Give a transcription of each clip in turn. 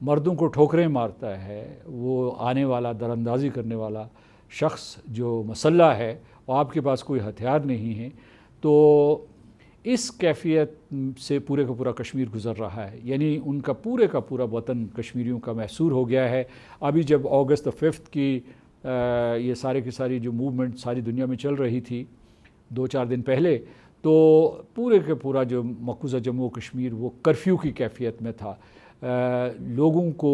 مردوں کو ٹھوکریں مارتا ہے، وہ آنے والا دراندازی کرنے والا شخص جو مسلح ہے اور آپ کے پاس کوئی ہتھیار نہیں ہے، تو اس کیفیت سے پورے کا پورا کشمیر گزر رہا ہے. یعنی ان کا پورا وطن کشمیریوں کا محصور ہو گیا ہے. ابھی جب اگست 5 کی یہ سارے کی ساری جو موومنٹ ساری دنیا میں چل رہی تھی 2-4 دن پہلے، تو پورے کا پورا جو مقبوضہ جموں و کشمیر وہ کرفیو کی کیفیت میں تھا. لوگوں کو،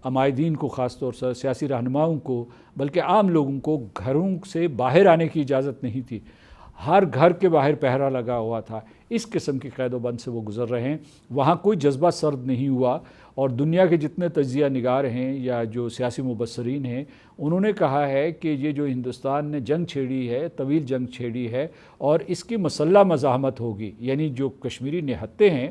عمائدین کو، خاص طور سے سیاسی رہنماؤں کو، بلکہ عام لوگوں کو گھروں سے باہر آنے کی اجازت نہیں تھی. ہر گھر کے باہر پہرا لگا ہوا تھا. اس قسم کی قید و بند سے وہ گزر رہے ہیں. وہاں کوئی جذبہ سرد نہیں ہوا، اور دنیا کے جتنے تجزیہ نگار ہیں یا جو سیاسی مبصرین ہیں، انہوں نے کہا ہے کہ یہ جو ہندوستان نے جنگ چھیڑی ہے، طویل جنگ چھیڑی ہے، اور اس کی مسلح مزاحمت ہوگی. یعنی جو کشمیری نہتے ہیں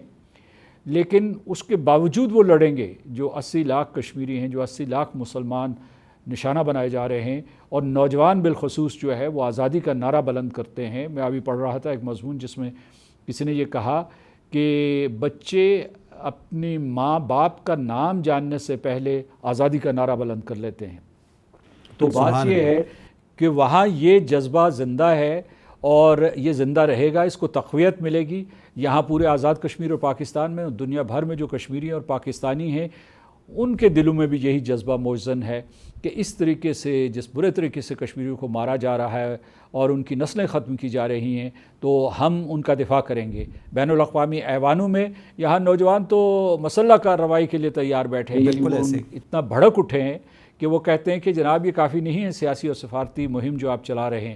لیکن اس کے باوجود وہ لڑیں گے. جو 80 لاکھ کشمیری ہیں، جو 80 لاکھ مسلمان نشانہ بنائے جا رہے ہیں، اور نوجوان بالخصوص جو ہے وہ آزادی کا نعرہ بلند کرتے ہیں. میں ابھی پڑھ رہا تھا ایک مضمون جس میں کسی نے یہ کہا کہ بچے اپنی ماں باپ کا نام جاننے سے پہلے آزادی کا نعرہ بلند کر لیتے ہیں. تو بات یہ ہے کہ وہاں یہ جذبہ زندہ ہے اور یہ زندہ رہے گا. اس کو تقویت ملے گی. یہاں پورے آزاد کشمیر اور پاکستان میں، دنیا بھر میں جو کشمیری اور پاکستانی ہیں، ان کے دلوں میں بھی یہی جذبہ موزن ہے کہ اس طریقے سے، جس برے طریقے سے کشمیریوں کو مارا جا رہا ہے اور ان کی نسلیں ختم کی جا رہی ہیں، تو ہم ان کا دفاع کریں گے. بین الاقوامی ایوانوں میں یہاں نوجوان تو مسلح کارروائی کے لیے تیار بیٹھے ہیں. یعنی وہ اتنا بھڑک اٹھے ہیں کہ وہ کہتے ہیں کہ جناب یہ کافی نہیں ہے سیاسی اور سفارتی مہم جو آپ چلا رہے ہیں.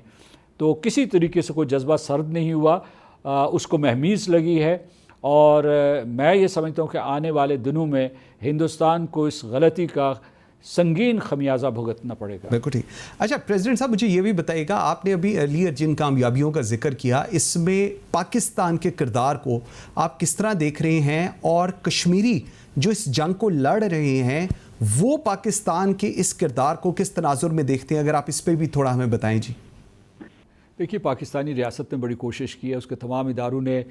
تو کسی طریقے سے کوئی جذبہ سرد نہیں ہوا، اس کو مہمیز لگی ہے. اور میں یہ سمجھتا ہوں کہ آنے والے دنوں میں ہندوستان کو اس غلطی کا سنگین خمیازہ بھگتنا پڑے گا. بالکل ٹھیک. اچھا پریزیڈنٹ صاحب، مجھے یہ بھی بتائیے گا، آپ نے ابھی ارلیئر جن کامیابیوں کا ذکر کیا، اس میں پاکستان کے کردار کو آپ کس طرح دیکھ رہے ہیں، اور کشمیری جو اس جنگ کو لڑ رہے ہیں وہ پاکستان کے اس کردار کو کس تناظر میں دیکھتے ہیں؟ اگر آپ اس پہ بھی تھوڑا ہمیں بتائیں. جی دیکھیے، پاکستانی ریاست نے بڑی کوشش کی ہے. اس کے تمام اداروں نے،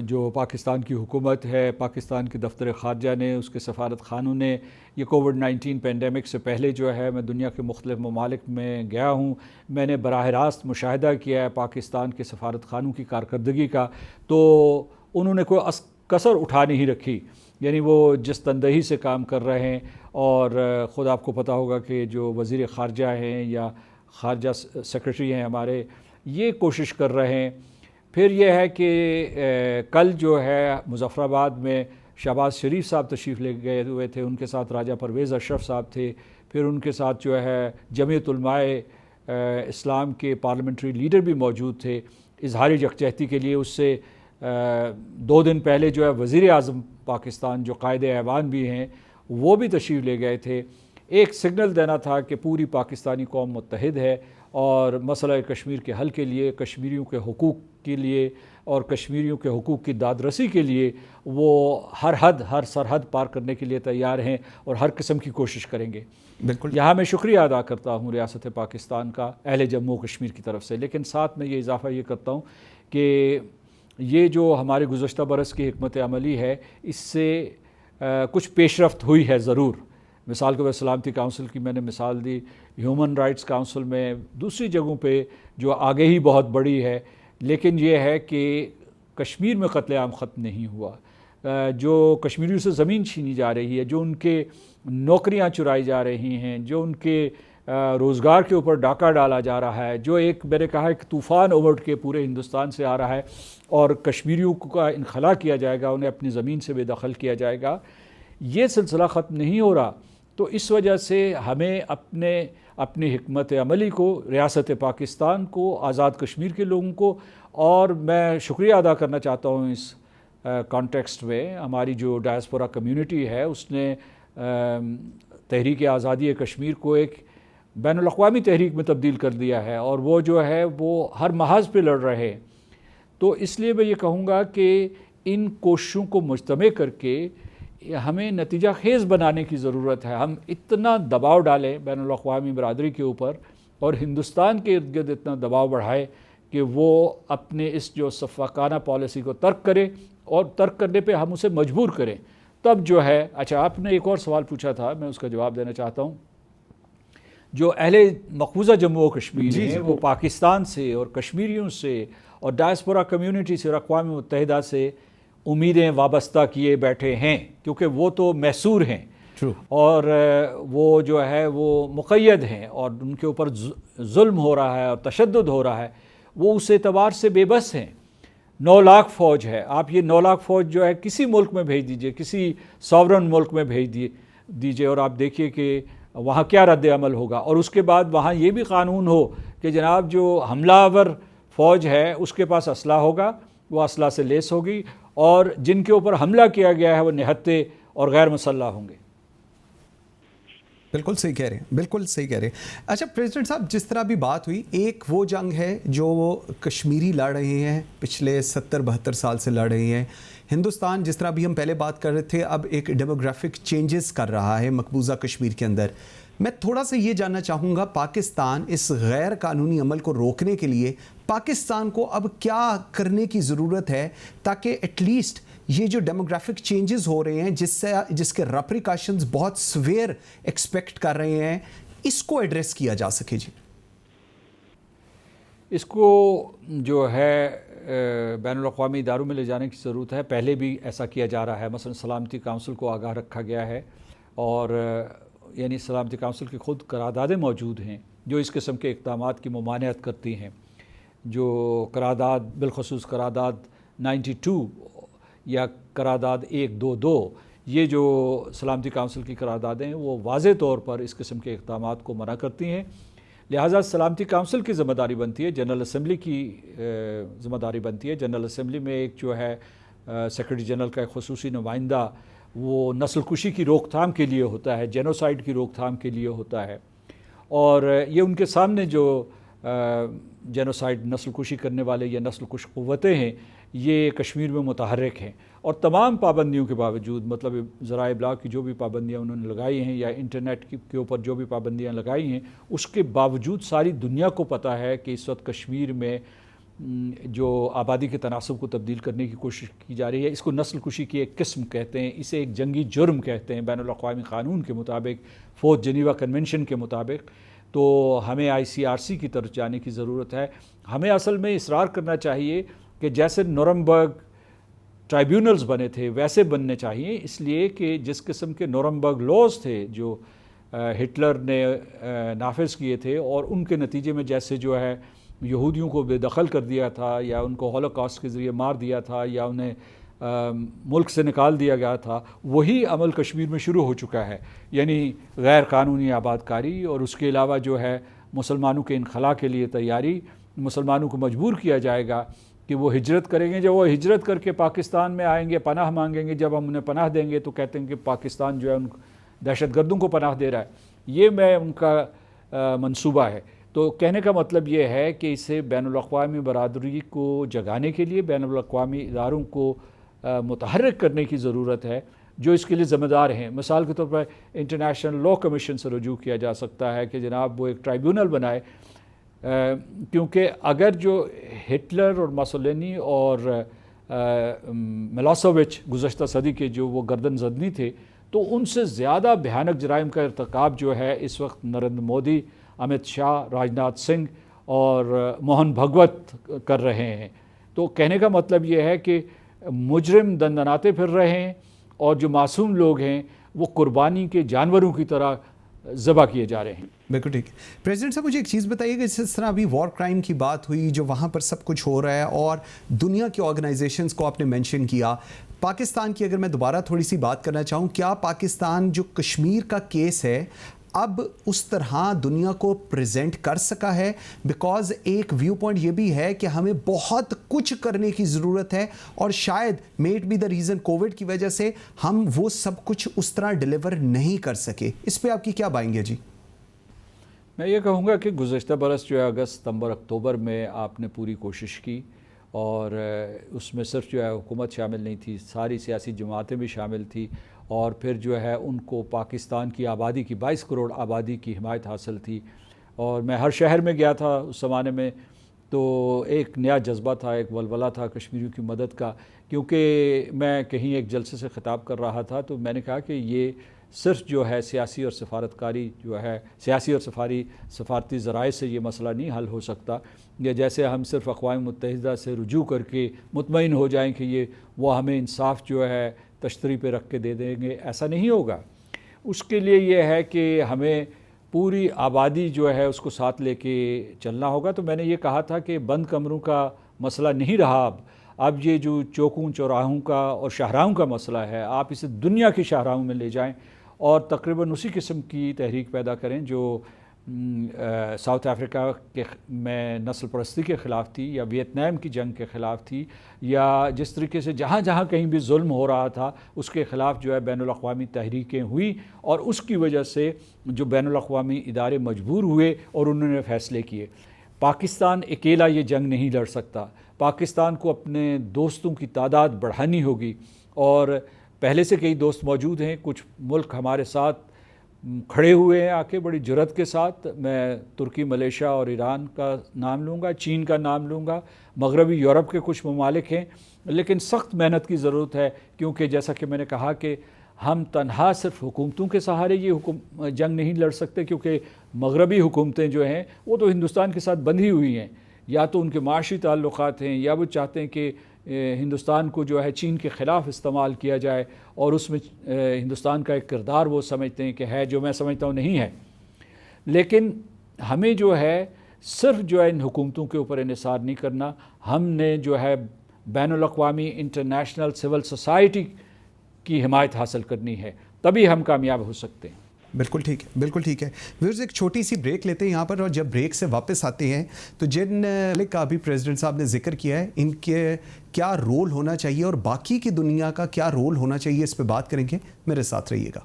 جو پاکستان کی حکومت ہے، پاکستان کے دفتر خارجہ نے، اس کے سفارت خانوں نے، یہ کووڈ-19 پینڈیمک سے پہلے جو ہے میں دنیا کے مختلف ممالک میں گیا ہوں. میں نے براہ راست مشاہدہ کیا ہے پاکستان کے سفارت خانوں کی کارکردگی کا. تو انہوں نے کوئی کسر اٹھا نہیں رکھی. یعنی وہ جس تندہی سے کام کر رہے ہیں، اور خود آپ کو پتہ ہوگا کہ جو وزیر خارجہ ہیں یا خارجہ سیکرٹری ہیں ہمارے، یہ کوشش کر رہے ہیں. پھر یہ ہے کہ کل جو ہے مظفر آباد میں شہباز شریف صاحب تشریف لے گئے ہوئے تھے، ان کے ساتھ راجہ پرویز اشرف صاحب تھے. پھر ان کے ساتھ جو ہے جمعیت علماء اسلام کے پارلیمنٹری لیڈر بھی موجود تھے اظہار یکجہتی کے لیے. اس سے 2 دن پہلے جو ہے وزیر اعظم پاکستان جو قائد ایوان بھی ہیں وہ بھی تشریف لے گئے تھے. ایک سگنل دینا تھا کہ پوری پاکستانی قوم متحد ہے، اور مسئلہ کشمیر کے حل کے لیے، کشمیریوں کے حقوق کے لیے اور کشمیریوں کے حقوق کی داد رسی کے لیے وہ ہر سرحد پار کرنے کے لیے تیار ہیں اور ہر قسم کی کوشش کریں گے. بالکل. یہاں میں شکریہ ادا کرتا ہوں ریاست پاکستان کا اہل جموں و کشمیر کی طرف سے. لیکن ساتھ میں یہ اضافہ یہ کرتا ہوں کہ یہ جو ہمارے گزشتہ برس کی حکمت عملی ہے، اس سے کچھ پیش رفت ہوئی ہے ضرور. مثال کے طور پر سلامتی کونسل کی میں نے مثال دی، ہیومن رائٹس کونسل میں، دوسری جگہوں پہ جو آگے ہی بہت بڑی ہے. لیکن یہ ہے کہ کشمیر میں قتل عام ختم نہیں ہوا. جو کشمیریوں سے زمین چھینی جا رہی ہے، جو ان کے نوکریاں چرائی جا رہی ہیں، جو ان کے روزگار کے اوپر ڈاکہ ڈالا جا رہا ہے، جو ایک میں نے کہا ایک طوفان اوٹ کے پورے ہندوستان سے آ رہا ہے اور کشمیریوں کا انخلا کیا جائے گا، انہیں اپنی زمین سے بے دخل کیا جائے گا، یہ سلسلہ ختم نہیں ہو رہا. تو اس وجہ سے ہمیں اپنی حکمت عملی کو، ریاست پاکستان کو، آزاد کشمیر کے لوگوں کو، اور میں شکریہ ادا کرنا چاہتا ہوں اس کانٹیکسٹ میں ہماری جو ڈائسپورا کمیونٹی ہے، اس نے تحریک آزادی کشمیر کو ایک بین الاقوامی تحریک میں تبدیل کر دیا ہے، اور وہ جو ہے وہ ہر محاذ پہ لڑ رہے ہیں. تو اس لیے میں یہ کہوں گا کہ ان کوششوں کو مجتمع کر کے ہمیں نتیجہ خیز بنانے کی ضرورت ہے. ہم اتنا دباؤ ڈالیں بین الاقوامی برادری کے اوپر اور ہندوستان کے ارد گرد اتنا دباؤ بڑھائے کہ وہ اپنے اس جو سفاکانہ پالیسی کو ترک کرے، اور ترک کرنے پہ ہم اسے مجبور کریں. تب جو ہے اچھا آپ نے ایک اور سوال پوچھا تھا، میں اس کا جواب دینا چاہتا ہوں. جو اہل مقبوضہ جموں و کشمیر ہیں وہ پاکستان سے اور کشمیریوں سے اور ڈائسپورا کمیونٹی سے اور اقوام متحدہ سے امیدیں وابستہ کیے بیٹھے ہیں، کیونکہ وہ تو محصور ہیں اور وہ جو ہے وہ مقید ہیں اور ان کے اوپر ظلم ہو رہا ہے اور تشدد ہو رہا ہے. وہ اس اعتبار سے بے بس ہیں. 9 لاکھ فوج ہے. آپ یہ 9 لاکھ فوج جو ہے کسی ملک میں بھیج دیجئے، کسی ساورن ملک میں بھیج دیجئے اور آپ دیکھیے کہ وہاں کیا رد عمل ہوگا. اور اس کے بعد وہاں یہ بھی قانون ہو کہ جناب جو حملہ آور فوج ہے اس کے پاس اسلحہ ہوگا، وہ اسلحہ سے لیس ہوگی، اور جن کے اوپر حملہ کیا گیا ہے وہ نہتے اور غیر مسلح ہوں گے. بالکل صحیح کہہ رہے ہیں، بالکل صحیح کہہ رہے ہیں. اچھا پریزیڈنٹ صاحب، جس طرح بھی بات ہوئی، ایک وہ جنگ ہے جو کشمیری لڑ رہے ہیں، پچھلے 70-72 سال سے لڑ رہے ہیں. ہندوستان جس طرح بھی ہم پہلے بات کر رہے تھے، اب ایک ڈیموگرافک چینجز کر رہا ہے مقبوضہ کشمیر کے اندر. میں تھوڑا سا یہ جاننا چاہوں گا، پاکستان اس غیر قانونی عمل کو روکنے کے لیے پاکستان کو اب کیا کرنے کی ضرورت ہے تاکہ ایٹ لیسٹ یہ جو ڈیموگرافک چینجز ہو رہے ہیں جس کے ریپریکاشنز بہت سویر ایکسپیکٹ کر رہے ہیں، اس کو ایڈریس کیا جا سکے؟ جی اس کو جو ہے بین الاقوامی اداروں میں لے جانے کی ضرورت ہے. پہلے بھی ایسا کیا جا رہا ہے. مثلا سلامتی کونسل کو آگاہ رکھا گیا ہے اور یعنی سلامتی کونسل کی خود قراردادیں موجود ہیں جو اس قسم کے اقدامات کی ممانعت کرتی ہیں. جو قرارداد بالخصوص قرارداد 92 یا قرارداد 122، یہ جو سلامتی کونسل کی قراردادیں ہیں وہ واضح طور پر اس قسم کے اقدامات کو منع کرتی ہیں. لہٰذا سلامتی کونسل کی ذمہ داری بنتی ہے، جنرل اسمبلی کی ذمہ داری بنتی ہے. جنرل اسمبلی میں ایک جو ہے سیکرٹری جنرل کا ایک خصوصی نمائندہ وہ نسل کشی کی روک تھام کے لیے ہوتا ہے، جینوسائیڈ کی روک تھام کے لیے ہوتا ہے، اور یہ ان کے سامنے جو جینوسائیڈ نسل کشی کرنے والے یا نسل کش قوتیں ہیں یہ کشمیر میں متحرک ہیں. اور تمام پابندیوں کے باوجود، مطلب ذرائع ابلاغ کی جو بھی پابندیاں انہوں نے لگائی ہیں یا انٹرنیٹ کے اوپر جو بھی پابندیاں لگائی ہیں، اس کے باوجود ساری دنیا کو پتہ ہے کہ اس وقت کشمیر میں جو آبادی کے تناسب کو تبدیل کرنے کی کوشش کی جا رہی ہے. اس کو نسل کشی کی ایک قسم کہتے ہیں، اسے ایک جنگی جرم کہتے ہیں بین الاقوامی قانون کے مطابق، 4 جنیوا کنونشن کے مطابق. تو ہمیں ICRC کی طرف جانے کی ضرورت ہے. ہمیں اصل میں اصرار کرنا چاہیے کہ جیسے نورمبرگ ٹرائیبیونلز بنے تھے ویسے بننے چاہیے، اس لیے کہ جس قسم کے نورمبرگ لاز تھے جو ہٹلر نے نافذ کیے تھے اور ان کے نتیجے میں جیسے جو ہے یہودیوں کو بے دخل کر دیا تھا یا ان کو ہولوکاسٹ کے ذریعے مار دیا تھا یا انہیں ملک سے نکال دیا گیا تھا، وہی عمل کشمیر میں شروع ہو چکا ہے. یعنی غیر قانونی آباد کاری اور اس کے علاوہ جو ہے مسلمانوں کے انخلاء کے لیے تیاری. مسلمانوں کو مجبور کیا جائے گا کہ وہ ہجرت کریں گے. جب وہ ہجرت کر کے پاکستان میں آئیں گے، پناہ مانگیں گے، جب ہم انہیں پناہ دیں گے تو کہتے ہیں کہ پاکستان جو ہے ان دہشت گردوں کو پناہ دے رہا ہے. یہ میں ان کا منصوبہ ہے. تو کہنے کا مطلب یہ ہے کہ اسے بین الاقوامی برادری کو جگانے کے لیے بین الاقوامی اداروں کو متحرک کرنے کی ضرورت ہے جو اس کے لیے ذمہ دار ہیں. مثال کے طور پر انٹرنیشنل لا کمیشن سے رجوع کیا جا سکتا ہے کہ جناب وہ ایک ٹرائیبیونل بنائے، کیونکہ اگر جو ہٹلر اور مسولینی اور ملاسووچ گزشتہ صدی کے جو وہ گردن زدنی تھے، تو ان سے زیادہ بھیانک جرائم کا ارتکاب جو ہے اس وقت نریندر مودی، امت شاہ، راجناتھ سنگھ اور موہن بھگوت کر رہے ہیں. تو کہنے کا مطلب یہ ہے کہ مجرم دندناتے پھر رہے ہیں اور جو معصوم لوگ ہیں وہ قربانی کے جانوروں کی طرح ذبح کیے جا رہے ہیں. بالکل ٹھیک. پریزیڈنٹ صاحب مجھے ایک چیز بتائیے کہ جس طرح ابھی وار کرائم کی بات ہوئی، جو وہاں پر سب کچھ ہو رہا ہے اور دنیا کی آرگنائزیشنز کو آپ نے مینشن کیا، پاکستان کی اگر میں دوبارہ تھوڑی سی بات کرنا چاہوں، کیا پاکستان جو کشمیر کا کیس ہے اب اس طرح دنیا کو پریزنٹ کر سکا ہے؟ بیکاز ایک ویو پوائنٹ یہ بھی ہے کہ ہمیں بہت کچھ کرنے کی ضرورت ہے اور شاید might be the reason Covid کی وجہ سے ہم وہ سب کچھ اس طرح ڈیلیور نہیں کر سکے. اس پہ آپ کی کیا بائیں گے؟ جی میں یہ کہوں گا کہ گزشتہ برس جو ہے اگست، ستمبر، اکتوبر میں آپ نے پوری کوشش کی اور اس میں صرف جو ہے حکومت شامل نہیں تھی، ساری سیاسی جماعتیں بھی شامل تھی اور پھر جو ہے ان کو پاکستان کی آبادی کی 22 کروڑ آبادی کی حمایت حاصل تھی. اور میں ہر شہر میں گیا تھا اس زمانے میں تو ایک نیا جذبہ تھا، ایک ولولہ تھا کشمیریوں کی مدد کا، کیونکہ میں کہیں ایک جلسے سے خطاب کر رہا تھا تو میں نے کہا کہ یہ صرف جو ہے سیاسی اور سفارتکاری جو ہے سیاسی اور سفارتی ذرائع سے یہ مسئلہ نہیں حل ہو سکتا، یا جیسے ہم صرف اقوام متحدہ سے رجوع کر کے مطمئن ہو جائیں کہ وہ ہمیں انصاف جو ہے تشتری پہ رکھ کے دے دیں گے، ایسا نہیں ہوگا۔ اس کے لیے یہ ہے کہ ہمیں پوری آبادی جو ہے اس کو ساتھ لے کے چلنا ہوگا۔ تو میں نے یہ کہا تھا کہ بند کمروں کا مسئلہ نہیں رہا اب یہ جو چوکوں چوراہوں کا اور شاہراہوں کا مسئلہ ہے، آپ اسے دنیا کی شاہراہوں میں لے جائیں اور تقریباً اسی قسم کی تحریک پیدا کریں جو ساؤتھ افریقہ میں نسل پرستی کے خلاف تھی، یا ویتنام کی جنگ کے خلاف تھی، یا جس طریقے سے جہاں جہاں کہیں بھی ظلم ہو رہا تھا اس کے خلاف جو ہے بین الاقوامی تحریکیں ہوئی، اور اس کی وجہ سے جو بین الاقوامی ادارے مجبور ہوئے اور انہوں نے فیصلے کیے۔ پاکستان اکیلا یہ جنگ نہیں لڑ سکتا، پاکستان کو اپنے دوستوں کی تعداد بڑھانی ہوگی، اور پہلے سے کئی دوست موجود ہیں، کچھ ملک ہمارے ساتھ کھڑے ہوئے ہیں آ کے بڑی جرأت کے ساتھ۔ میں ترکی، ملیشیا اور ایران کا نام لوں گا، چین کا نام لوں گا، مغربی یورپ کے کچھ ممالک ہیں، لیکن سخت محنت کی ضرورت ہے، کیونکہ جیسا کہ میں نے کہا کہ ہم تنہا صرف حکومتوں کے سہارے یہ جنگ نہیں لڑ سکتے، کیونکہ مغربی حکومتیں جو ہیں وہ تو ہندوستان کے ساتھ بندھی ہوئی ہیں، یا تو ان کے معاشی تعلقات ہیں، یا وہ چاہتے ہیں کہ ہندوستان کو جو ہے چین کے خلاف استعمال کیا جائے، اور اس میں ہندوستان کا ایک کردار وہ سمجھتے ہیں کہ ہے، جو میں سمجھتا ہوں نہیں ہے۔ لیکن ہمیں جو ہے صرف جو ہے ان حکومتوں کے اوپر انحصار نہیں کرنا، ہم نے جو ہے بین الاقوامی انٹرنیشنل سول سوسائٹی کی حمایت حاصل کرنی ہے، تبھی ہم کامیاب ہو سکتے ہیں۔ بالکل ٹھیک ہے، بالکل ٹھیک ہے۔ ویورز ایک چھوٹی سی بریک لیتے ہیں یہاں پر، اور جب بریک سے واپس آتے ہیں تو جن کا ابھی پریزیڈنٹ صاحب نے ذکر کیا ہے، ان کے کیا رول ہونا چاہیے اور باقی کی دنیا کا کیا رول ہونا چاہیے، اس پہ بات کریں گے۔ میرے ساتھ رہیے گا۔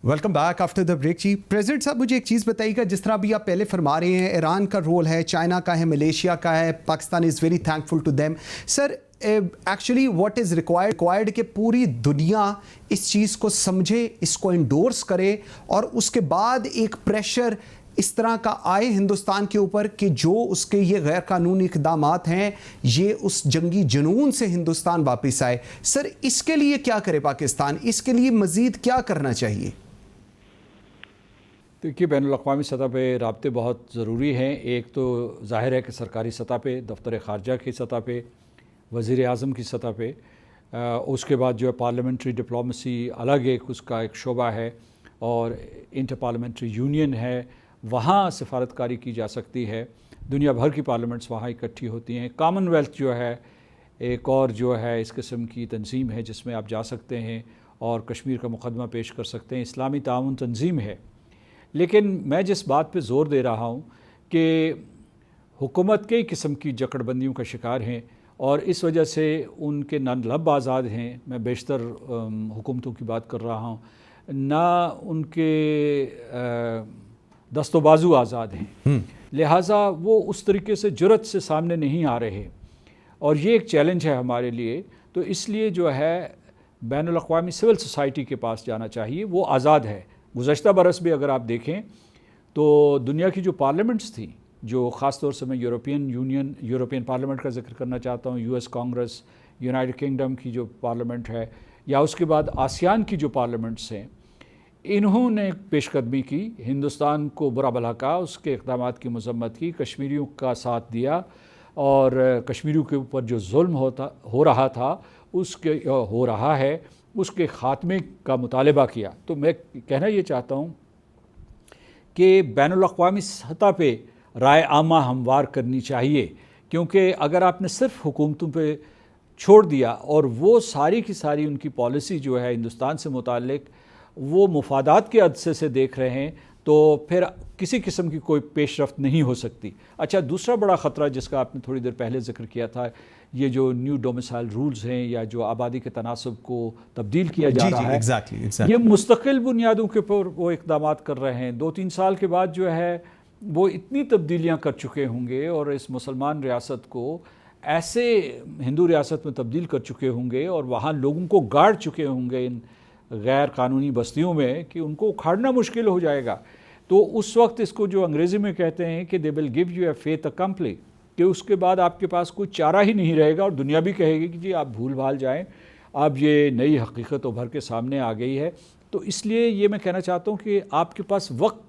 Welcome back after the break. جی پریزیڈنٹ صاحب، مجھے ایک چیز بتائیے گا، جس طرح ابھی آپ پہلے فرما رہے ہیں ایران کا رول ہے، چائنا کا ہے، ملیشیا کا ہے، Pakistan is very thankful to them. Sir actually what is required کہ پوری دنیا اس چیز کو سمجھے، اس کو انڈورس کرے، اور اس کے بعد ایک پریشر اس طرح کا آئے ہندوستان کے اوپر کہ جو اس کے یہ غیر قانونی اقدامات ہیں، یہ اس جنگی جنون سے ہندوستان واپس آئے۔ سر اس کے لیے کیا کرے پاکستان؟ اس کے لیے مزید کیا کرنا چاہیے؟ دیکھیے، بین الاقوامی سطح پہ رابطے بہت ضروری ہیں۔ ایک تو ظاہر ہے کہ سرکاری سطح پہ، دفتر خارجہ کی سطح پہ، وزیر اعظم کی سطح پہ، اس کے بعد جو ہے پارلیمنٹری ڈپلومیسی الگ ایک اس کا ایک شعبہ ہے، اور انٹر پارلیمنٹری یونین ہے، وہاں سفارتکاری کی جا سکتی ہے، دنیا بھر کی پارلیمنٹس وہاں اکٹھی ہوتی ہیں۔ کامن ویلتھ جو ہے ایک اور جو ہے اس قسم کی تنظیم ہے جس میں آپ جا سکتے ہیں اور کشمیر کا مقدمہ پیش کر سکتے ہیں، اسلامی تعاون تنظیم ہے۔ لیکن میں جس بات پہ زور دے رہا ہوں کہ حکومت کئی قسم کی جکڑ بندیوں کا شکار ہیں، اور اس وجہ سے ان کے نہ لب آزاد ہیں، میں بیشتر حکومتوں کی بات کر رہا ہوں، نہ ان کے دست و بازو آزاد ہیں، لہٰذا وہ اس طریقے سے جرأت سے سامنے نہیں آ رہے، اور یہ ایک چیلنج ہے ہمارے لیے۔ تو اس لیے جو ہے بین الاقوامی سول سوسائٹی کے پاس جانا چاہیے، وہ آزاد ہے۔ گزشتہ برس بھی اگر آپ دیکھیں تو دنیا کی جو پارلیمنٹس تھیں، جو خاص طور سے میں یورپین پارلیمنٹ کا ذکر کرنا چاہتا ہوں، US کانگریس، یونائٹڈ کنگڈم کی جو پارلیمنٹ ہے، یا اس کے بعد آسیان کی جو پارلیمنٹس ہیں، انہوں نے پیش قدمی کی، ہندوستان کو برا بھلا کہا، اس کے اقدامات کی مذمت کی، کشمیریوں کا ساتھ دیا، اور کشمیریوں کے اوپر جو ظلم ہو رہا تھا، ہو رہا ہے، اس کے خاتمے کا مطالبہ کیا۔ تو میں کہنا یہ چاہتا ہوں کہ بین الاقوامی سطح پہ رائے عامہ ہموار کرنی چاہیے، کیونکہ اگر آپ نے صرف حکومتوں پہ چھوڑ دیا اور وہ ساری کی ساری ان کی پالیسی جو ہے ہندوستان سے متعلق وہ مفادات کے عدسے سے دیکھ رہے ہیں تو پھر کسی قسم کی کوئی پیش رفت نہیں ہو سکتی۔ اچھا، دوسرا بڑا خطرہ جس کا آپ نے تھوڑی دیر پہلے ذکر کیا تھا، یہ جو نیو ڈومیسائل رولز ہیں یا جو آبادی کے تناسب کو تبدیل کیا جا رہا ہے، exactly. یہ مستقل بنیادوں کے اوپر وہ اقدامات کر رہے ہیں۔ 2-3 سال کے بعد جو ہے وہ اتنی تبدیلیاں کر چکے ہوں گے اور اس مسلمان ریاست کو ایسے ہندو ریاست میں تبدیل کر چکے ہوں گے اور وہاں لوگوں کو گاڑ چکے ہوں گے ان غیر قانونی بستیوں میں کہ ان کو اکھاڑنا مشکل ہو جائے گا۔ تو اس وقت اس کو جو انگریزی میں کہتے ہیں کہ they will give you a fait accompli، کہ اس کے بعد آپ کے پاس کوئی چارہ ہی نہیں رہے گا اور دنیا بھی کہے گی کہ جی آپ بھول بھال جائیں، اب یہ نئی حقیقت ابھر کے سامنے آ گئی ہے۔ تو اس لیے یہ میں کہنا چاہتا ہوں کہ آپ کے پاس وقت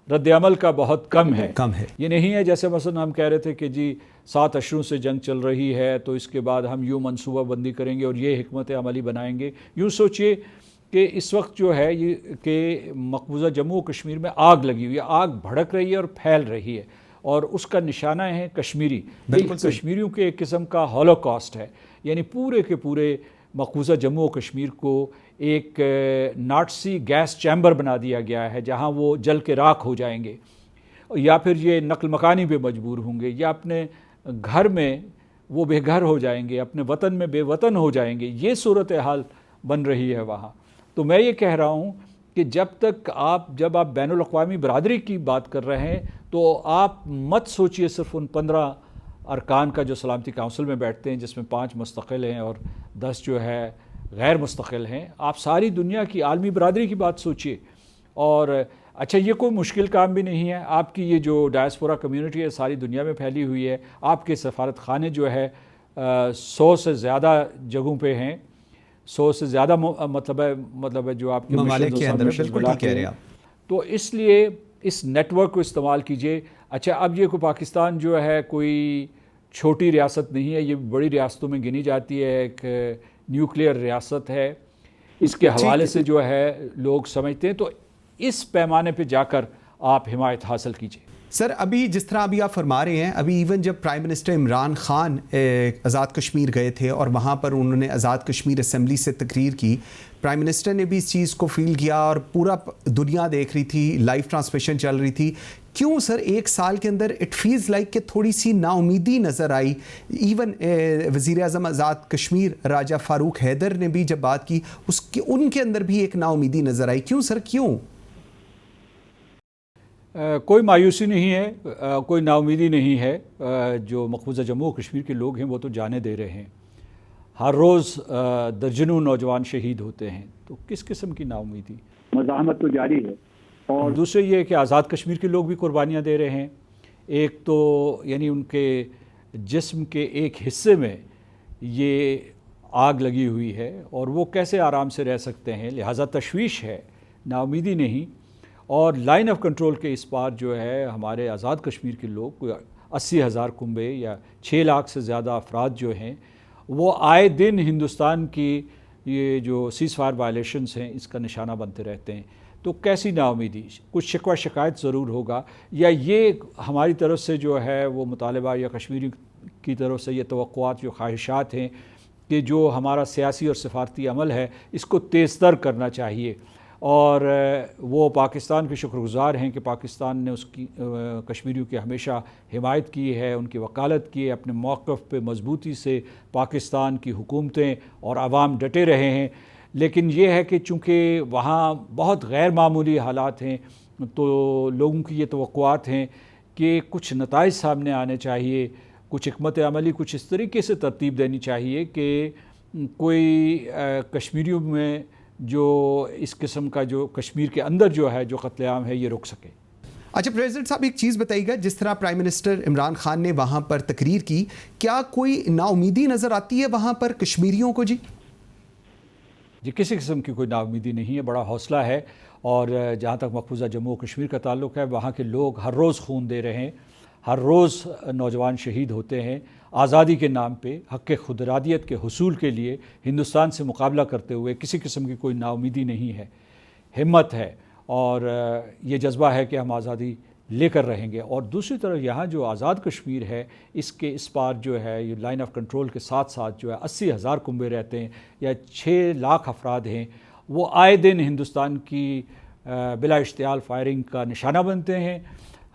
رد عمل کا بہت کم ہے۔ یہ نہیں ہے جیسے مثلا ہم کہہ رہے تھے کہ جی 7 اشروں سے جنگ چل رہی ہے تو اس کے بعد ہم یوں منصوبہ بندی کریں گے اور یہ حکمت عملی بنائیں گے۔ یوں سوچئے کہ اس وقت جو ہے یہ کہ مقبوضہ جموں و کشمیر میں آگ لگی ہوئی ہے، آگ بھڑک رہی ہے اور پھیل رہی ہے، اور اس کا نشانہ ہے کشمیری۔ کشمیریوں کے ایک قسم کا ہولوکاسٹ ہے، یعنی پورے کے پورے مقبوضہ جموں و کشمیر کو ایک ناٹسی گیس چیمبر بنا دیا گیا ہے جہاں وہ جل کے راکھ ہو جائیں گے، یا پھر یہ نقل مکانی پہ مجبور ہوں گے، یا اپنے گھر میں وہ بے گھر ہو جائیں گے، اپنے وطن میں بے وطن ہو جائیں گے۔ یہ صورتحال بن رہی ہے وہاں۔ تو میں یہ کہہ رہا ہوں کہ جب آپ بین الاقوامی برادری کی بات کر رہے ہیں تو آپ مت سوچئے صرف ان 15 ارکان کا جو سلامتی کونسل میں بیٹھتے ہیں جس میں 5 مستقل ہیں اور 10 جو ہے غیر مستقل ہیں۔ آپ ساری دنیا کی عالمی برادری کی بات سوچئے۔ اور اچھا، یہ کوئی مشکل کام بھی نہیں ہے۔ آپ کی یہ جو ڈائسپورا کمیونٹی ہے ساری دنیا میں پھیلی ہوئی ہے، آپ کے سفارت خانے جو ہے 100 سے زیادہ جگہوں پہ ہیں، 100 سے زیادہ مطلب ہے جو آپ کے ممالک کے اندر، بالکل ٹھیک کہہ رہے ہیں آپ۔ تو اس لیے اس نیٹ ورک کو استعمال کیجئے۔ اچھا، اب یہ کوئی پاکستان جو ہے کوئی چھوٹی ریاست نہیں ہے، یہ بڑی ریاستوں میں گنی جاتی ہے، ایک نیوکلیئر ریاست ہے، اس کے حوالے سے جو ہے لوگ سمجھتے ہیں۔ تو اس پیمانے پہ جا کر آپ حمایت حاصل کیجئے۔ سر، ابھی جس طرح ابھی آپ فرما رہے ہیں، ابھی ایون جب پرائم منسٹر عمران خان آزاد کشمیر گئے تھے اور وہاں پر انہوں نے آزاد کشمیر اسمبلی سے تقریر کی، پرائم منسٹر نے بھی اس چیز کو فیل کیا اور پورا دنیا دیکھ رہی تھی، لائیو ٹرانسمیشن چل رہی تھی۔ کیوں سر 1 سال کے اندر اٹ فیلز لائک کہ تھوڑی سی نا امیدی نظر آئی؟ ایون وزیر اعظم آزاد کشمیر راجہ فاروق حیدر نے بھی جب بات کی ان کے اندر بھی ایک نا امیدی نظر آئی۔ کیوں سر، کیوں؟ کوئی مایوسی نہیں ہے، کوئی نا امیدی نہیں ہے۔ جو مقبوضہ جموں و کشمیر کے لوگ ہیں وہ تو جانے دے رہے ہیں، ہر روز درجنوں نوجوان شہید ہوتے ہیں، تو کس قسم کی نا امیدی؟ مزاحمت تو جاری ہے۔ اور دوسرے یہ کہ آزاد کشمیر کے لوگ بھی قربانیاں دے رہے ہیں۔ ایک تو یعنی ان کے جسم کے ایک حصے میں یہ آگ لگی ہوئی ہے اور وہ کیسے آرام سے رہ سکتے ہیں، لہٰذا تشویش ہے، نا امیدی نہیں۔ اور لائن آف کنٹرول کے اس پار جو ہے ہمارے آزاد کشمیر کے لوگ، کوئی 80,000 کنبے یا 6 لاکھ سے زیادہ افراد جو ہیں، وہ آئے دن ہندوستان کی یہ جو سیز فائر وائلیشنز ہیں اس کا نشانہ بنتے رہتے ہیں۔ تو کیسی نا امیدی؟ کچھ شکوہ شکایت ضرور ہوگا، یا یہ ہماری طرف سے جو ہے وہ مطالبہ یا کشمیری کی طرف سے یہ توقعات، جو خواہشات ہیں کہ جو ہمارا سیاسی اور سفارتی عمل ہے اس کو تیز تر کرنا چاہیے۔ اور وہ پاکستان کے شکر گزار ہیں کہ پاکستان نے اس کی کشمیریوں کی ہمیشہ حمایت کی ہے، ان کی وکالت کی ہے، اپنے موقف پہ مضبوطی سے پاکستان کی حکومتیں اور عوام ڈٹے رہے ہیں۔ لیکن یہ ہے کہ چونکہ وہاں بہت غیر معمولی حالات ہیں تو لوگوں کی یہ توقعات ہیں کہ کچھ نتائج سامنے آنے چاہیے، کچھ حکمت عملی کچھ اس طریقے سے ترتیب دینی چاہیے کہ کوئی کشمیریوں میں جو اس قسم کا جو کشمیر کے اندر جو ہے جو قتل عام ہے یہ رک سکے۔ اچھا پریزیڈنٹ صاحب، ایک چیز بتائیے گا، جس طرح پرائم منسٹر عمران خان نے وہاں پر تقریر کی، کیا کوئی نا امیدی نظر آتی ہے وہاں پر کشمیریوں کو؟ جی کسی قسم کی کوئی نا امیدی نہیں ہے، بڑا حوصلہ ہے۔ اور جہاں تک مقبوضہ جموں و کشمیر کا تعلق ہے، وہاں کے لوگ ہر روز خون دے رہے ہیں، ہر روز نوجوان شہید ہوتے ہیں آزادی کے نام پہ، حق خودارادیت کے حصول کے لیے ہندوستان سے مقابلہ کرتے ہوئے۔ کسی قسم کی کوئی نا امیدی نہیں ہے، ہمت ہے اور یہ جذبہ ہے کہ ہم آزادی لے کر رہیں گے۔ اور دوسری طرف یہاں جو آزاد کشمیر ہے اس کے اس پار جو ہے یہ لائن آف کنٹرول کے ساتھ ساتھ جو ہے 80,000 کنبے رہتے ہیں یا 6 لاکھ افراد ہیں، وہ آئے دن ہندوستان کی بلا اشتعال فائرنگ کا نشانہ بنتے ہیں.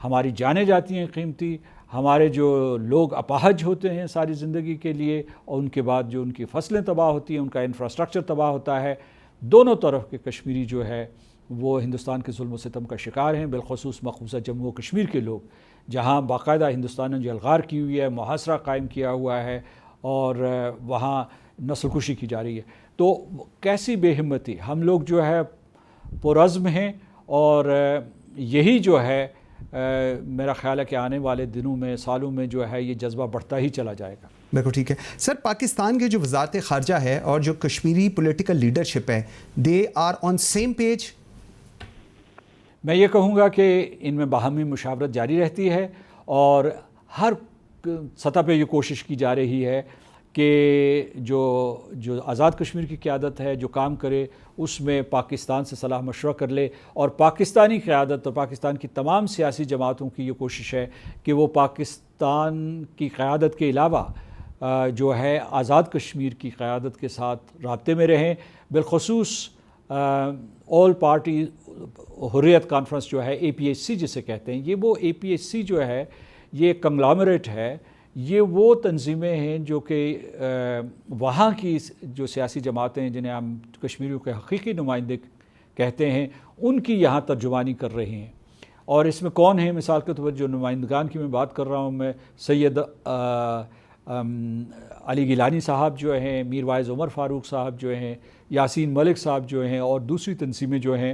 ہماری جانیں جاتی ہیں قیمتی, ہمارے جو لوگ اپاہج ہوتے ہیں ساری زندگی کے لیے, اور ان کے بعد جو ان کی فصلیں تباہ ہوتی ہیں, ان کا انفراسٹرکچر تباہ ہوتا ہے. دونوں طرف کے کشمیری جو ہے وہ ہندوستان کے ظلم و ستم کا شکار ہیں, بالخصوص مقبوضہ جموں و کشمیر کے لوگ, جہاں باقاعدہ ہندوستان نے جلغار کی ہوئی ہے, محاصرہ قائم کیا ہوا ہے, اور وہاں نسل کشی کی جا رہی ہے. تو کیسی بے ہمتی. ہم لوگ جو ہے پرعزم ہیں, اور یہی جو ہے میرا خیال ہے کہ آنے والے دنوں میں, سالوں میں جو ہے یہ جذبہ بڑھتا ہی چلا جائے گا. بالکل ٹھیک ہے سر. پاکستان کے جو وزارت خارجہ ہے اور جو کشمیری پولیٹیکل لیڈرشپ ہے, they are on same page. میں یہ کہوں گا کہ ان میں باہمی مشاورت جاری رہتی ہے, اور ہر سطح پہ یہ کوشش کی جا رہی ہے کہ جو آزاد کشمیر کی قیادت ہے جو کام کرے اس میں پاکستان سے صلاح مشورہ کر لے, اور پاکستانی قیادت اور پاکستان کی تمام سیاسی جماعتوں کی یہ کوشش ہے کہ وہ پاکستان کی قیادت کے علاوہ جو ہے آزاد کشمیر کی قیادت کے ساتھ رابطے میں رہیں. بالخصوص آل پارٹی حریت کانفرنس جو ہے APHC جسے کہتے ہیں, یہ وہ APHC جو ہے یہ کنگلامریٹ ہے, یہ وہ تنظیمیں ہیں جو کہ وہاں کی جو سیاسی جماعتیں ہیں جنہیں ہم کشمیریوں کے حقیقی نمائندے کہتے ہیں, ان کی یہاں ترجمانی کر رہے ہیں. اور اس میں کون ہیں؟ مثال کے طور پر جو نمائندگان کی میں بات کر رہا ہوں, میں سید علی گیلانی صاحب جو ہیں, میر وائز عمر فاروق صاحب جو ہیں, یاسین ملک صاحب جو ہیں, اور دوسری تنظیمیں جو ہیں,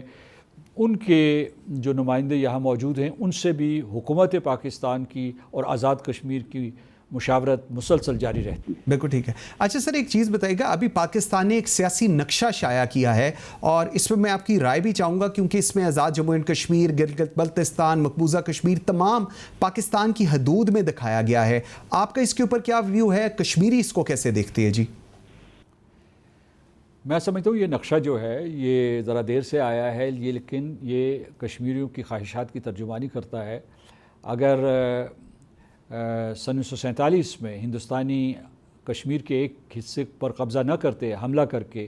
ان کے جو نمائندے یہاں موجود ہیں, ان سے بھی حکومت پاکستان کی اور آزاد کشمیر کی مشاورت مسلسل جاری رہتی ہے. بالکل ٹھیک ہے. اچھا سر, ایک چیز بتائیے گا, ابھی پاکستان نے ایک سیاسی نقشہ شائع کیا ہے, اور اس میں آپ کی رائے بھی چاہوں گا, کیونکہ اس میں آزاد جموں اینڈ کشمیر, گلگت بلتستان, مقبوضہ کشمیر تمام پاکستان کی حدود میں دکھایا گیا ہے. آپ کا اس کے اوپر کیا ویو ہے؟ کشمیری اس کو کیسے دیکھتے ہیں؟ جی میں سمجھتا ہوں یہ نقشہ جو ہے یہ ذرا دیر سے آیا ہے, لیکن یہ کشمیریوں کی خواہشات کی ترجمانی کرتا ہے. اگر سن 1947 میں ہندوستانی کشمیر کے ایک حصے پر قبضہ نہ کرتے, حملہ کر کے,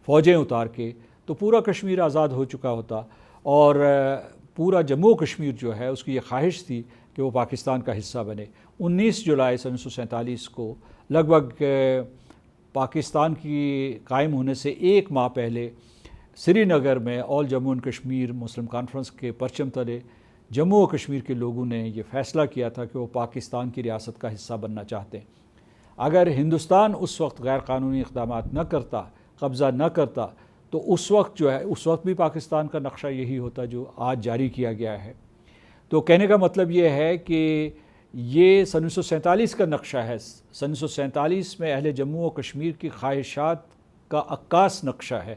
فوجیں اتار کے, تو پورا کشمیر آزاد ہو چکا ہوتا, اور پورا جموں کشمیر جو ہے اس کی یہ خواہش تھی کہ وہ پاکستان کا حصہ بنے. 19 جولائی سن 1947 کو لگ بھگ پاکستان کی قائم ہونے سے ایک ماہ پہلے سری نگر میں all Jammu and Kashmir Muslim conference کے پرچم تلے جموں و کشمیر کے لوگوں نے یہ فیصلہ کیا تھا کہ وہ پاکستان کی ریاست کا حصہ بننا چاہتے ہیں. اگر ہندوستان اس وقت غیر قانونی اقدامات نہ کرتا, قبضہ نہ کرتا, تو اس وقت جو ہے اس وقت بھی پاکستان کا نقشہ یہی ہوتا جو آج جاری کیا گیا ہے. تو کہنے کا مطلب یہ ہے کہ یہ سن 1947 کا نقشہ ہے. سن 1947 میں اہل جموں و کشمیر کی خواہشات کا عکاس نقشہ ہے.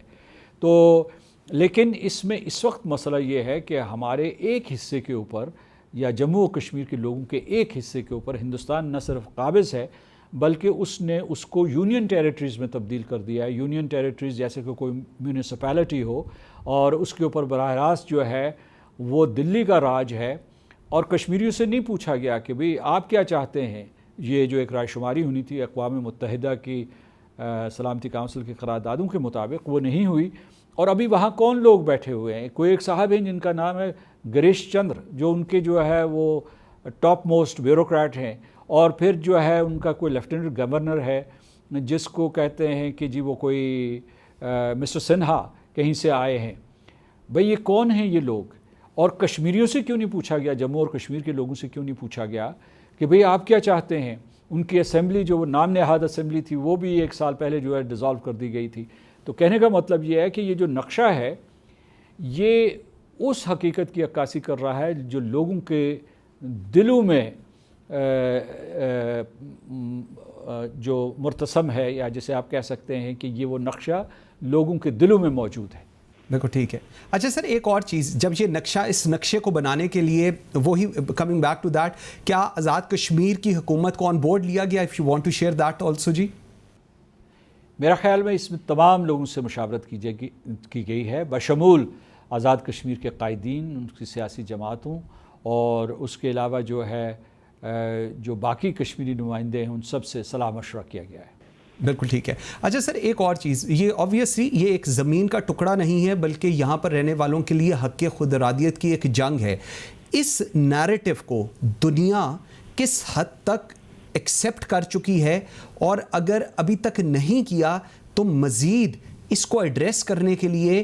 تو لیکن اس میں اس وقت مسئلہ یہ ہے کہ ہمارے ایک حصے کے اوپر, یا جموں و کشمیر کے لوگوں کے ایک حصے کے اوپر ہندوستان نہ صرف قابض ہے بلکہ اس نے اس کو یونین ٹیریٹریز میں تبدیل کر دیا ہے. یونین ٹیریٹریز جیسے کہ کوئی میونسپیلٹی ہو, اور اس کے اوپر براہ راست جو ہے وہ دلی کا راج ہے, اور کشمیریوں سے نہیں پوچھا گیا کہ بھئی آپ کیا چاہتے ہیں. یہ جو ایک رائے شماری ہونی تھی اقوام متحدہ کی سلامتی کونسل کی قراردادوں کے مطابق, وہ نہیں ہوئی. اور ابھی وہاں کون لوگ بیٹھے ہوئے ہیں؟ کوئی ایک صاحب ہیں جن کا نام ہے گریش چندر, جو ان کے جو ہے وہ ٹاپ موسٹ بیوروکریٹ ہیں, اور پھر جو ہے ان کا کوئی لیفٹیننٹ گورنر ہے جس کو کہتے ہیں کہ جی وہ کوئی مسٹر سنہا کہیں سے آئے ہیں. بھئی یہ کون ہیں یہ لوگ؟ اور کشمیریوں سے کیوں نہیں پوچھا گیا, جموں اور کشمیر کے لوگوں سے کیوں نہیں پوچھا گیا کہ بھئی آپ کیا چاہتے ہیں؟ ان کی اسمبلی جو وہ نام نہاد اسمبلی تھی وہ بھی ایک سال پہلے جو ہے ڈیزالو کر دی گئی تھی. تو کہنے کا مطلب یہ ہے کہ یہ جو نقشہ ہے یہ اس حقیقت کی عکاسی کر رہا ہے جو لوگوں کے دلوں میں جو مرتسم ہے, یا جسے آپ کہہ سکتے ہیں کہ یہ وہ نقشہ لوگوں کے دلوں میں موجود ہے. بالکل ٹھیک ہے. اچھا سر, ایک اور چیز, جب یہ نقشہ, اس نقشے کو بنانے کے لیے وہی کمنگ بیک ٹو دیٹ, کیا آزاد کشمیر کی حکومت کو آن بورڈ لیا گیا؟ If you want to share that also. جی میرا خیال میں اس میں تمام لوگوں سے مشاورت کی گئی ہے, بشمول آزاد کشمیر کے قائدین, ان کی سیاسی جماعتوں, اور اس کے علاوہ جو ہے جو باقی کشمیری نمائندے ہیں ان سب سے صلاح مشورہ کیا گیا ہے. بالکل ٹھیک ہے. اچھا سر, ایک اور چیز, یہ آبویسلی یہ ایک زمین کا ٹکڑا نہیں ہے بلکہ یہاں پر رہنے والوں کے لیے حق خود ارادیت کی ایک جنگ ہے. اس نیریٹو کو دنیا کس حد تک ایکسیپٹ کر چکی ہے, اور اگر ابھی تک نہیں کیا تو مزید اس کو ایڈریس کرنے کے لیے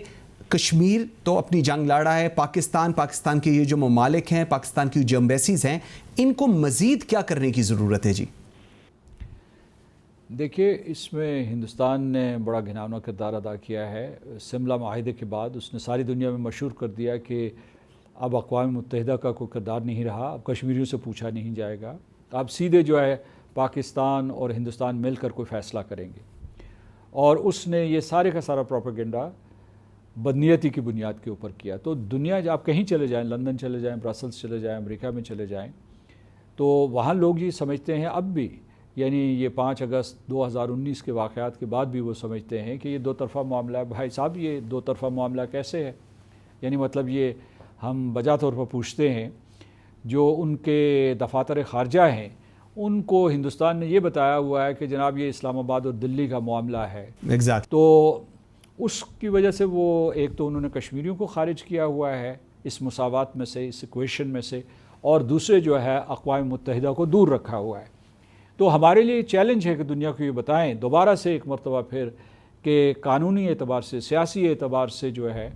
کشمیر تو اپنی جنگ لڑا ہے, پاکستان کے یہ جو ممالک ہیں, پاکستان کی جو ایمبیسیز ہیں, ان کو مزید کیا کرنے کی ضرورت ہے؟ جی دیکھیے, اس میں ہندوستان نے بڑا گھناؤنا کردار ادا کیا ہے. سملہ معاہدے کے بعد اس نے ساری دنیا میں مشہور کر دیا کہ اب اقوام متحدہ کا کوئی کردار نہیں رہا, اب کشمیریوں سے پوچھا نہیں جائے گا, اب سیدھے جو ہے پاکستان اور ہندوستان مل کر کوئی فیصلہ کریں گے. اور اس نے یہ سارے کا سارا پروپیگنڈا بدنیتی کی بنیاد کے اوپر کیا. تو دنیا جب آپ کہیں چلے جائیں, لندن چلے جائیں, برسلس چلے جائیں, امریکہ میں چلے جائیں, تو وہاں لوگ یہ سمجھتے ہیں اب بھی, یعنی یہ 5 اگست 2019 کے واقعات کے بعد بھی وہ سمجھتے ہیں کہ یہ دو طرفہ معاملہ ہے. بھائی صاحب, یہ دو طرفہ معاملہ کیسے ہے؟ یعنی مطلب یہ ہم بجا طور پر پوچھتے ہیں, جو ان کے دفاتر خارجہ ہیں ان کو ہندوستان نے یہ بتایا ہوا ہے کہ جناب یہ اسلام آباد اور دلی کا معاملہ ہے. تو اس کی وجہ سے وہ ایک تو انہوں نے کشمیریوں کو خارج کیا ہوا ہے اس مساوات میں سے, اس ایکویشن میں سے, اور دوسرے جو ہے اقوام متحدہ کو دور رکھا ہوا ہے. تو ہمارے لیے چیلنج ہے کہ دنیا کو یہ بتائیں دوبارہ سے ایک مرتبہ پھر کہ قانونی اعتبار سے, سیاسی اعتبار سے جو ہے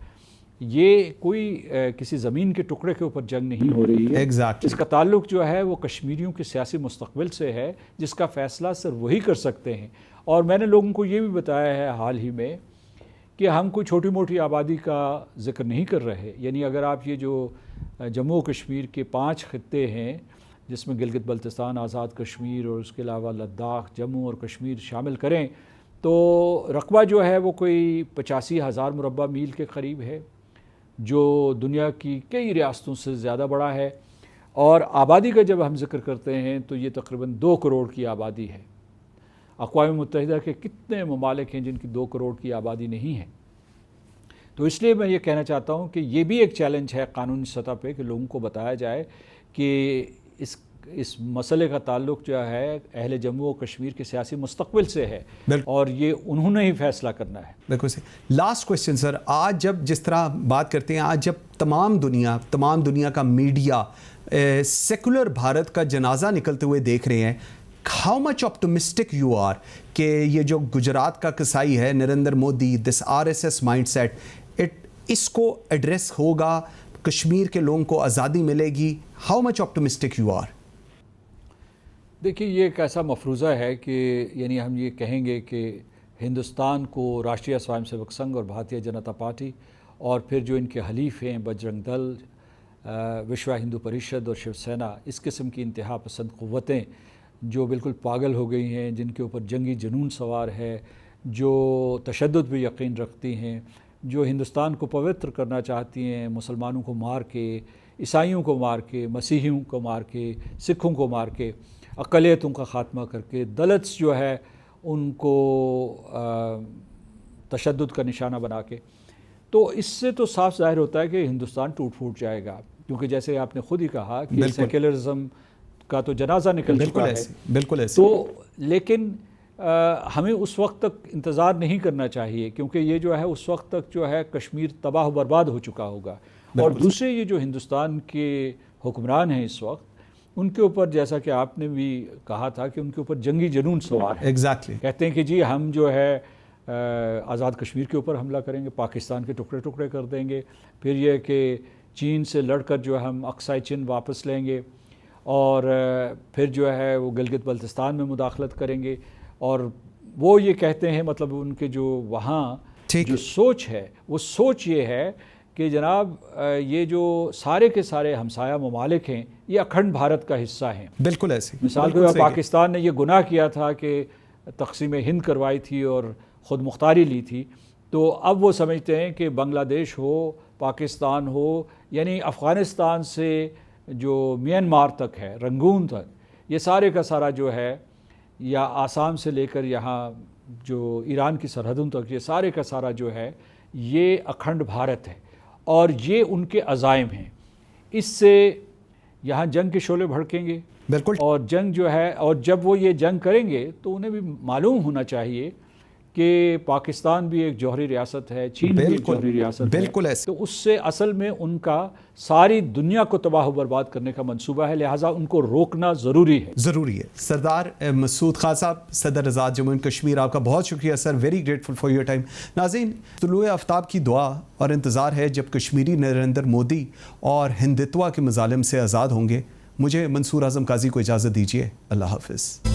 یہ کوئی کسی زمین کے ٹکڑے کے اوپر جنگ نہیں ہو رہی ہے. اس کا تعلق جو ہے وہ کشمیریوں کے سیاسی مستقبل سے ہے, جس کا فیصلہ صرف وہی کر سکتے ہیں. اور میں نے لوگوں کو یہ بھی بتایا ہے حال ہی میں کہ ہم کوئی چھوٹی موٹی آبادی کا ذکر نہیں کر رہے. یعنی اگر آپ یہ جو جموں و کشمیر کے 5 خطے ہیں جس میں گلگت بلتستان, آزاد کشمیر اور اس کے علاوہ لداخ, جموں اور کشمیر شامل کریں, تو رقبہ جو ہے وہ کوئی 85,000 مربع میل کے قریب ہے, جو دنیا کی کئی ریاستوں سے زیادہ بڑا ہے. اور آبادی کا جب ہم ذکر کرتے ہیں تو یہ تقریباً 2 کروڑ کی آبادی ہے. اقوام متحدہ کے کتنے ممالک ہیں جن کی 2 کروڑ کی آبادی نہیں ہے؟ تو اس لیے میں یہ کہنا چاہتا ہوں کہ یہ بھی ایک چیلنج ہے قانونی سطح پہ کہ لوگوں کو بتایا جائے کہ اس مسئلے کا تعلق جو ہے اہل جموں و کشمیر کے سیاسی مستقبل سے ہے, اور یہ انہوں نے ہی فیصلہ کرنا ہے. بالکل صحیح. لاسٹ کویسچن سر, آج جب جس طرح بات کرتے ہیں, آج جب تمام دنیا کا میڈیا سیکولر بھارت کا جنازہ نکلتے ہوئے دیکھ رہے ہیں, how much optimistic you are کہ یہ جو گجرات کا قصائی ہے Narendra Modi, this RSS mind set, اس کو ایڈریس ہوگا, کشمیر کے لوگوں کو آزادی ملے گی, how much optimistic you are? دیکھیے, یہ ایک ایسا مفروضہ ہے کہ یعنی ہم یہ کہیں گے کہ ہندوستان کو راشٹریہ سوائم سیوک سنگھ اور بھارتیہ جنتا پارٹی اور پھر جو ان کے حلیف ہیں بجرنگ دل, وشوا ہندو پریشد اور شیو سینا, اس قسم کی انتہا پسند قوتیں جو بالکل پاگل ہو گئی ہیں, جن کے اوپر جنگی جنون سوار ہے, جو تشدد بھی یقین رکھتی ہیں, جو ہندوستان کو پوتر کرنا چاہتی ہیں, مسلمانوں کو مار کے, عیسائیوں کو مار کے, مسیحیوں کو مار کے, سکھوں کو مار کے, اقلیتوں کا خاتمہ کر کے, دلتس جو ہے ان کو تشدد کا نشانہ بنا کے. تو اس سے تو صاف ظاہر ہوتا ہے کہ ہندوستان ٹوٹ پھوٹ جائے گا, کیونکہ جیسے آپ نے خود ہی کہا کہ سیکولرزم کا تو جنازہ نکل چکا ہے. بالکل ایسے. تو لیکن ہمیں اس وقت تک انتظار نہیں کرنا چاہیے, کیونکہ یہ جو ہے اس وقت تک جو ہے کشمیر تباہ و برباد ہو چکا ہوگا. اور دوسرے یہ جو ہندوستان کے حکمران ہیں اس وقت, ان کے اوپر جیسا کہ آپ نے بھی کہا تھا کہ ان کے اوپر جنگی جنون سوار ہے. کہتے ہیں کہ جی ہم جو ہے آزاد کشمیر کے اوپر حملہ کریں گے, پاکستان کے ٹکڑے ٹکڑے کر دیں گے, پھر یہ کہ چین سے لڑ کر جو ہم اقصی چین واپس لیں گے, اور پھر جو ہے وہ گلگت بلتستان میں مداخلت کریں گے. اور وہ یہ کہتے ہیں, مطلب ان کے جو وہاں جو سوچ ہے وہ سوچ یہ ہے کہ جناب یہ جو سارے کے سارے ہمسایہ ممالک ہیں یہ اکھنڈ بھارت کا حصہ ہیں. بالکل ایسے. مثال کے طور پر پاکستان نے یہ گناہ کیا تھا کہ تقسیم ہند کروائی تھی اور خود مختاری لی تھی, تو اب وہ سمجھتے ہیں کہ بنگلہ دیش ہو, پاکستان ہو, یعنی افغانستان سے جو میانمار تک ہے, رنگون تک, یہ سارے کا سارا جو ہے, یا آسام سے لے کر یہاں جو ایران کی سرحدوں تک, یہ سارے کا سارا جو ہے یہ اکھنڈ بھارت ہے, اور یہ ان کے عزائم ہیں. اس سے یہاں جنگ کے شعلے بھڑکیں گے بالکل. اور جنگ جو ہے، اور جب وہ یہ جنگ کریں گے تو انہیں بھی معلوم ہونا چاہیے کہ پاکستان بھی ایک جوہری ریاست ہے، چین بھی ایک جوہری ریاست ہے. بالکل ایسے. تو اس سے اصل میں ان کا ساری دنیا کو تباہ و برباد کرنے کا منصوبہ ہے، لہٰذا ان کو روکنا ضروری ہے. سردار مسعود خان صاحب، صدر آزاد جموں اینڈ کشمیر، آپ کا بہت شکریہ sir. Very grateful for your time. ناظرین، طلوع آفتاب کی دعا اور انتظار ہے جب کشمیری نریندر مودی اور ہندتوا کے مظالم سے آزاد ہوں گے. مجھے منصور اعظم قاضی کو اجازت دیجیے. اللہ حافظ.